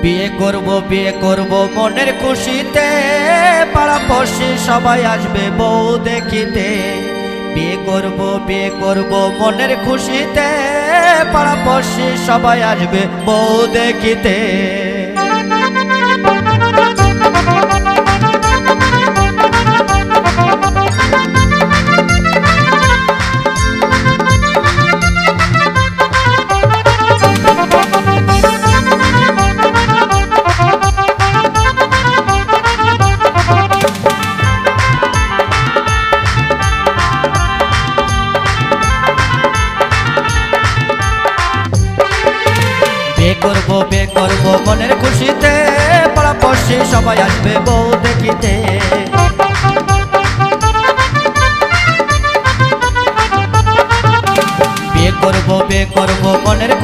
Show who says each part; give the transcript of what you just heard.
Speaker 1: বিয়ে করব মনের খুশিতে, পাড়াপড়শি সবাই আসবে বউ দেখিতে। বিয়ে করব মনের খুশিতে, পাড়াপড়শি সবাই আসবে বউ দেখিতে। বিয়ে করব মনের খুশিতে, পাড়াপড়শি সবাই আসবে বউ দেখিতে। বিয়ে করব মনের